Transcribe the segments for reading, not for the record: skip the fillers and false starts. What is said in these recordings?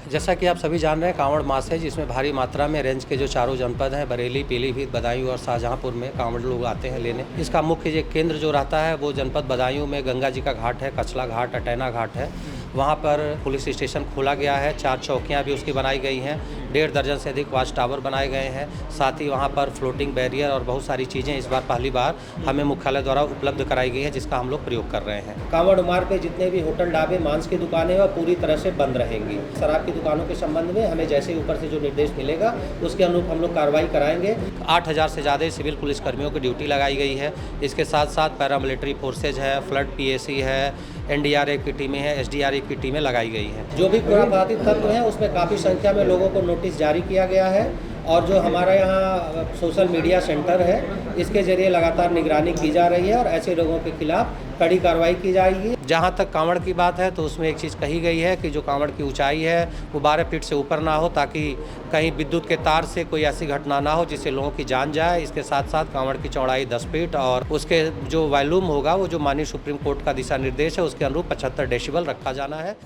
जैसा कि आप सभी जान रहे हैं, कांवड़ मास है जिसमें भारी मात्रा में रेंज के जो चारों जनपद हैं बरेली, पीलीभीत, बदायूं और शाहजहांपुर में कांवड़ लोग आते हैं लेने। इसका मुख्य जो केंद्र जो रहता है वो जनपद बदायूं में गंगा जी का घाट है, कचला घाट, अटैना घाट है। वहाँ पर पुलिस स्टेशन खोला गया है, 4 चौकियाँ भी उसकी बनाई गई हैं, 1.5 दर्जन से अधिक वॉच टावर बनाए गए हैं। साथ ही वहाँ पर फ्लोटिंग बैरियर और बहुत सारी चीज़ें इस बार पहली बार हमें मुख्यालय द्वारा उपलब्ध कराई गई है, जिसका हम लोग प्रयोग कर रहे हैं। कांवड़ मार्ग पे जितने भी होटल, ढाबे, मांस की दुकानें वह पूरी तरह से बंद रहेंगी। शराब की दुकानों के संबंध में हमें जैसे ऊपर से जो निर्देश मिलेगा उसके अनुरूप हम लोग कार्रवाई कराएंगे। 8000 से ज़्यादा सिविल पुलिसकर्मियों की ड्यूटी लगाई गई है। इसके साथ साथ पैरामिलिट्री फोर्सेज है, फ्लड पीएसी है, एनडीआरएफ की टीमें हैं, एसडीआरएफ की टीमें लगाई गई हैं। जो भी खुराफाती तत्व हैं उसमें काफ़ी संख्या में लोगों को नोटिस जारी किया गया है और जो हमारा यहाँ सोशल मीडिया सेंटर है इसके जरिए लगातार निगरानी की जा रही है और ऐसे लोगों के खिलाफ कड़ी कार्रवाई की जाएगी। जहाँ तक कांवड़ की बात है तो उसमें एक चीज़ कही गई है कि जो कांवड़ की ऊंचाई है वो 12 फीट से ऊपर ना हो, ताकि कहीं विद्युत के तार से कोई ऐसी घटना ना हो जिससे लोगों की जान जाए। इसके साथ साथ कांवड़ की चौड़ाई 10 फीट और उसके जो वॉल्यूम होगा वो जो माननीय सुप्रीम कोर्ट का दिशा निर्देश है उसके अनुरूप 75 डेसिबल रखा जाना है।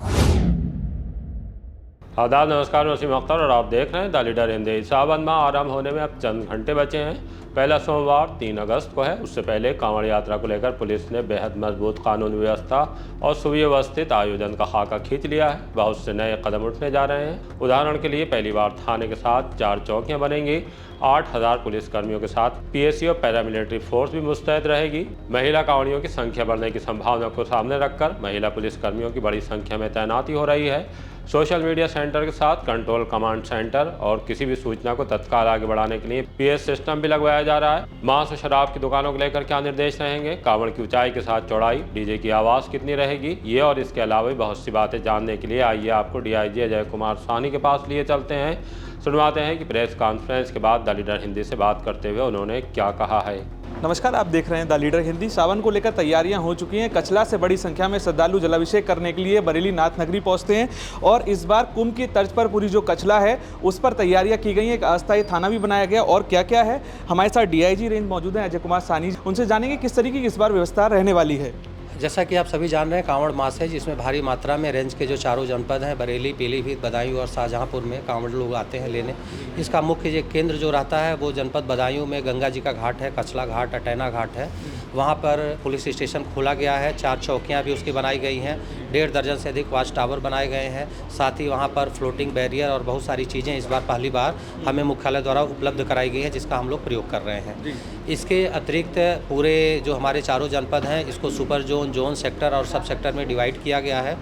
आदाब, नमस्कार, मैं वसीम अख्तर और आप देख रहे हैं द लीडर हिंदी। सावन माह आरंभ होने में अब चंद घंटे बचे हैं। पहला सोमवार 3 अगस्त को है। उससे पहले कांवड़ यात्रा को लेकर पुलिस ने बेहद मजबूत कानून व्यवस्था और सुव्यवस्थित आयोजन का खाका खींच लिया है। बहुत से नए कदम उठने जा रहे हैं। उदाहरण के लिए पहली बार थाने के साथ 4 चौकियां बनेंगी। 8000 पुलिसकर्मियों के साथ पीएसी और पैरामिलिट्री फोर्स भी मुस्तैद रहेगी। महिला कांवड़ियों की संख्या बढ़ने की संभावना को सामने रखकर महिला पुलिसकर्मियों की बड़ी संख्या में तैनाती हो रही है। सोशल मीडिया सेंटर के साथ कंट्रोल कमांड सेंटर और किसी भी सूचना को तत्काल आगे बढ़ाने के लिए पीएस सिस्टम भी लगवाया जा रहा है। मांस और शराब की दुकानों को लेकर क्या निर्देश रहेंगे, कांवड़ की ऊंचाई के साथ चौड़ाई, डीजे की आवाज़ कितनी रहेगी, ये और इसके अलावा भी बहुत सी बातें जानने के लिए आइए आपको डीआईजी अजय कुमार साहनी के पास लिए चलते हैं। सुनवाते हैं कि प्रेस कॉन्फ्रेंस के बाद द लीडर हिंदी से बात करते हुए उन्होंने क्या कहा है। नमस्कार, आप देख रहे हैं द लीडर हिंदी। सावन को लेकर तैयारियां हो चुकी हैं। कचला से बड़ी संख्या में श्रद्धालु जलाभिषेक करने के लिए बरेली नाथ नगरी पहुंचते हैं और इस बार कुंभ की तर्ज पर पूरी जो कचला है उस पर तैयारियां की गई हैं। एक अस्थायी थाना भी बनाया गया और क्या क्या है। हमारे साथ डीआईजी रेंज मौजूद हैं अजय कुमार साहनी, उनसे जानेंगे किस तरीके की इस बार व्यवस्था रहने वाली है। जैसा कि आप सभी जान रहे हैं, कांवड़ मास है जिसमें भारी मात्रा में रेंज के जो चारों जनपद हैं बरेली, पीलीभीत, बदायूं और शाहजहांपुर में कांवड़ लोग आते हैं लेने। इसका मुख्य जो केंद्र जो रहता है वो जनपद बदायूं में गंगा जी का घाट है, कचला घाट, अटैना घाट है। वहाँ पर पुलिस स्टेशन खोला गया है, 4 चौकियाँ भी उसकी बनाई गई हैं, 1.5 दर्जन से अधिक वॉच टावर बनाए गए हैं। साथ ही वहाँ पर फ्लोटिंग बैरियर और बहुत सारी चीज़ें इस बार पहली बार हमें मुख्यालय द्वारा उपलब्ध कराई गई है, जिसका हम लोग प्रयोग कर रहे हैं। इसके अतिरिक्त पूरे जो हमारे चारों जनपद हैं इसको सुपर जोन, सेक्टर और सब सेक्टर में डिवाइड किया गया है।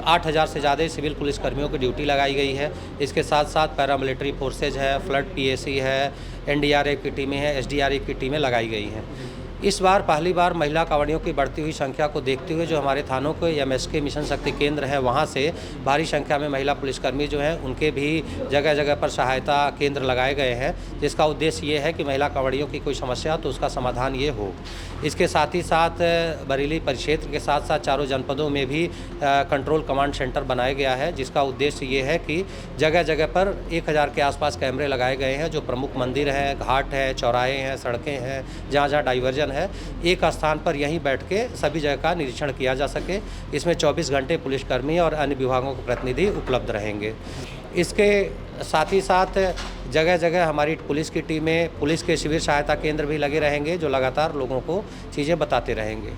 8000 से ज़्यादा सिविल पुलिसकर्मियों की ड्यूटी लगाई गई है। इसके साथ साथ पैरामिलिट्री फोर्सेज है, फ्लड पीएसी है, एनडीआरएफ की टीमें हैं, एसडीआरएफ की टीमें लगाई गई हैं। इस बार पहली बार महिला कांवड़ियों की बढ़ती हुई संख्या को देखते हुए जो हमारे थानों के एमएसके मिशन शक्ति केंद्र है वहाँ से भारी संख्या में महिला पुलिसकर्मी जो हैं उनके भी जगह जगह पर सहायता केंद्र लगाए गए हैं, जिसका उद्देश्य ये है कि महिला कांवड़ियों की कोई समस्या तो उसका समाधान ये हो। इसके साथ ही साथ बरेली परिक्षेत्र के साथ साथ चारों जनपदों में भी कंट्रोल कमांड सेंटर बनाया गया है, जिसका उद्देश्य ये है कि जगह जगह पर 1000 के आसपास कैमरे लगाए गए हैं। जो प्रमुख मंदिर हैं, घाट है, चौराहे हैं, सड़कें हैं, जहाँ जहाँ डाइवर्जन है, एक स्थान पर यहीं बैठ के सभी जगह का निरीक्षण किया जा सके। इसमें 24 घंटे पुलिसकर्मी और अन्य विभागों के प्रतिनिधि उपलब्ध रहेंगे। इसके साथ ही साथ जगह जगह हमारी पुलिस की टीमें, पुलिस के शिविर सहायता केंद्र भी लगे रहेंगे जो लगातार लोगों को चीज़ें बताते रहेंगे।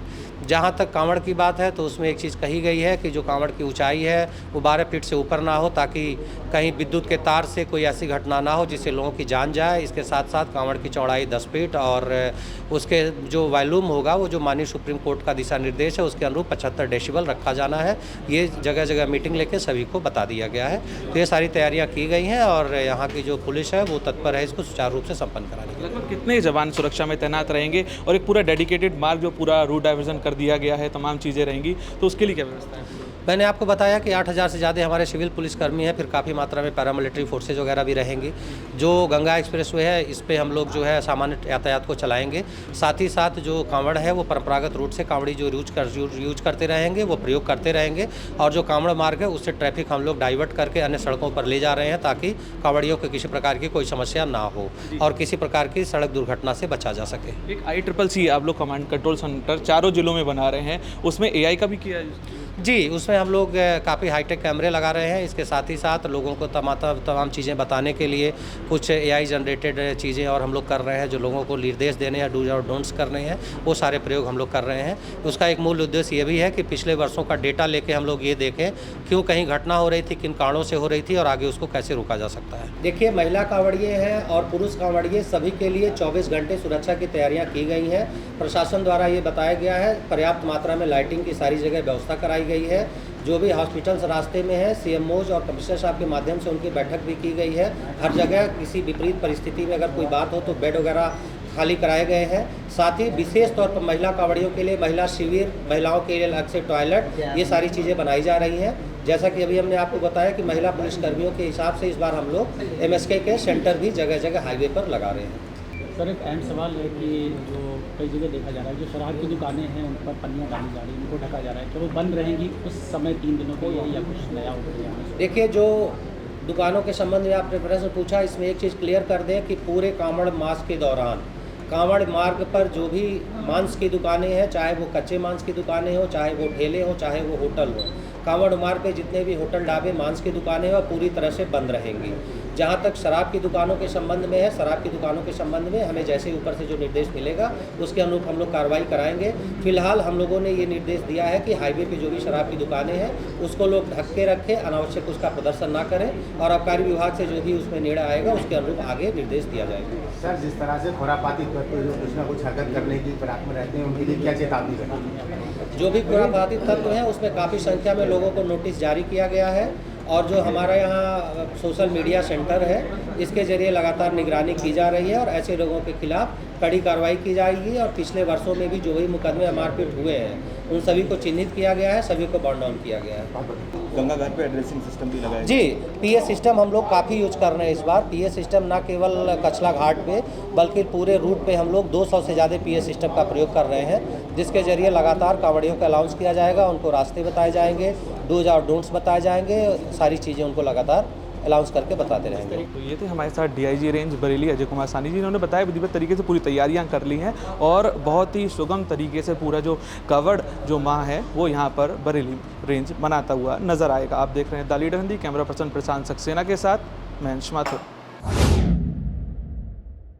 जहाँ तक कांवड़ की बात है तो उसमें एक चीज़ कही गई है कि जो कांवड़ की ऊंचाई है वो 12 फीट से ऊपर ना हो, ताकि कहीं विद्युत के तार से कोई ऐसी घटना ना हो जिससे लोगों की जान जाए। इसके साथ साथ कांवड़ की चौड़ाई 10 फीट और उसके जो वॉल्यूम होगा वो जो माननीय सुप्रीम कोर्ट का दिशा निर्देश है उसके अनुरूप 75 डेसिबल रखा जाना है। ये जगह जगह मीटिंग लेके सभी को बता दिया गया है। तो ये सारी तैयारियाँ की गई हैं और यहाँ की जो पुलिस है वो तत्पर है इसको सुचारू रूप से संपन्न कराने के लिए। लगभग कितने जवान सुरक्षा में तैनात रहेंगे और एक पूरा डेडिकेटेड मार्ग जो पूरा रूट डाइवर्जन कर दिया गया है, तमाम चीज़ें रहेंगी, तो उसके लिए क्या व्यवस्था है? मैंने आपको बताया कि 8000 से ज़्यादा हमारे सिविल पुलिसकर्मी हैं, फिर काफ़ी मात्रा में पैरामिलिट्री फोर्सेज वगैरह भी रहेंगी। जो गंगा एक्सप्रेसवे है इस पे हम लोग जो है सामान्य यातायात को चलाएंगे। साथ ही साथ जो कांवड़ है वो परंपरागत रूट से कांवड़ी जो यूज करते रहेंगे, वो प्रयोग करते रहेंगे। और जो कांवड़ मार्ग है उससे ट्रैफिक हम लोग डाइवर्ट करके अन्य सड़कों पर ले जा रहे हैं, ताकि कांवड़ियों को किसी प्रकार की कोई समस्या ना हो और किसी प्रकार की सड़क दुर्घटना से बचा जा सके। एक ICCC आप लोग कमांड कंट्रोल सेंटर चारों जिलों में बना रहे हैं, उसमें AI का भी किया है? जी, उसमें हम लोग काफ़ी हाईटेक कैमरे लगा रहे हैं। इसके साथ ही साथ लोगों को तमाम चीज़ें बताने के लिए कुछ एआई जनरेटेड चीज़ें और हम लोग कर रहे हैं, जो लोगों को निर्देश देने या डूज और डोंट्स करने हैं, वो सारे प्रयोग हम लोग कर रहे हैं। उसका एक मूल उद्देश्य ये भी है कि पिछले वर्षों का डेटा लेके हम लोग ये देखें क्यों कहीं घटना हो रही थी, किन कारणों से हो रही थी और आगे उसको कैसे रोका जा सकता है। देखिए, महिला कांवड़िए हैं और पुरुष कांवड़िए सभी के लिए 24 घंटे सुरक्षा की तैयारियाँ की गई हैं। प्रशासन द्वारा ये बताया गया है, पर्याप्त मात्रा में लाइटिंग की सारी जगह व्यवस्था कराई गई है। जो भी हॉस्पिटल्स रास्ते में है, सीएमओज और कमिश्नर साहब के माध्यम से उनकी बैठक भी की गई है। हर जगह किसी विपरीत परिस्थिति में अगर कोई बात हो तो बेड वगैरह खाली कराए गए हैं। साथ ही विशेष तौर पर महिला कांवड़ियों के लिए महिला शिविर, महिलाओं के लिए अलग से टॉयलेट, ये सारी चीज़ें बनाई जा रही हैं। जैसा कि अभी हमने आपको बताया कि महिला पुलिसकर्मियों के हिसाब से इस बार हम लोग एमएसके के सेंटर भी जगह जगह हाईवे पर लगा रहे हैं। सर, एक अहम सवाल है कि जो कई जगह देखा जा रहा है, जो शराब की दुकानें हैं उन पर पन्नियाँ डाली जा रही हैं, उनको ढका जा रहा है, तो वो बंद रहेंगी उस समय 3 दिनों के लिए या कुछ नया होगा? देखिए, जो दुकानों के संबंध में आपने प्रश्न पूछा, इसमें एक चीज़ क्लियर कर दें कि पूरे कांवड़ मास के दौरान कांवड़ मार्ग पर जो भी मांस की दुकानें हैं, चाहे वो कच्चे मांस की दुकानें हो, चाहे वो ठेले हो, चाहे वो होटल हो, कांवड़ मार्ग पे जितने भी होटल, ढाबे, मांस की दुकानें हैं, पूरी तरह से बंद रहेंगी। जहाँ तक शराब की दुकानों के संबंध में है, शराब की दुकानों के संबंध में हमें जैसे ऊपर से जो निर्देश मिलेगा उसके अनुरूप हम लोग कार्रवाई कराएंगे। फिलहाल हम लोगों ने ये निर्देश दिया है कि हाईवे पे जो भी शराब की दुकानें हैं उसको लोग ढक के रखें, अनावश्यक उसका प्रदर्शन ना करें और आबकारी विभाग से जो भी उसमें निर्णय आएगा उसके अनुरूप आगे निर्देश दिया जाएगा। सर, जिस तरह से खुरापाती तत्व जो कुछ ना कुछ हरकत करने की फिराक में रहते हैं, उनके लिए क्या चेतावनी दें? जो भी खुरापाती तत्व हैं उसमें काफ़ी संख्या में लोगों को नोटिस जारी किया गया है और जो हमारा यहाँ सोशल मीडिया सेंटर है इसके ज़रिए लगातार निगरानी की जा रही है और ऐसे लोगों के खिलाफ कड़ी कार्रवाई की जाएगी। और पिछले वर्षों में भी जो भी मुकदमे मारपीट हुए हैं उन सभी को चिन्हित किया गया है, सभी को बर्न डाउन किया गया है। गंगा घाट पे एड्रेसिंग सिस्टम भी लगाया जी, पीएस सिस्टम हम लोग काफ़ी यूज कर रहे हैं इस बार। पीएस सिस्टम ना केवल कचला घाट पे बल्कि पूरे रूट पे हम लोग 200 से ज़्यादा पीएस सिस्टम का प्रयोग कर रहे हैं, जिसके जरिए लगातार कांवड़ियों का अलाउंस किया जाएगा, उनको रास्ते बताए जाएंगे, डूज और डोंट्स बताए जाएंगे, सारी चीज़ें उनको लगातार अलाउंस करके बताते रहेंगे। तो ये थे हमारे साथ डीआईजी रेंज बरेली अजय कुमार सानी जी, इन्होंने बताया विधिवत तरीके से पूरी तैयारियां कर ली हैं और बहुत ही सुगम तरीके से पूरा जो कांवड़ जो माह है वो यहाँ पर बरेली रेंज मनाता हुआ नजर आएगा। आप देख रहे हैं the leader Hindi, camera person Prashant Saxena के साथ मैं अंश माथुर।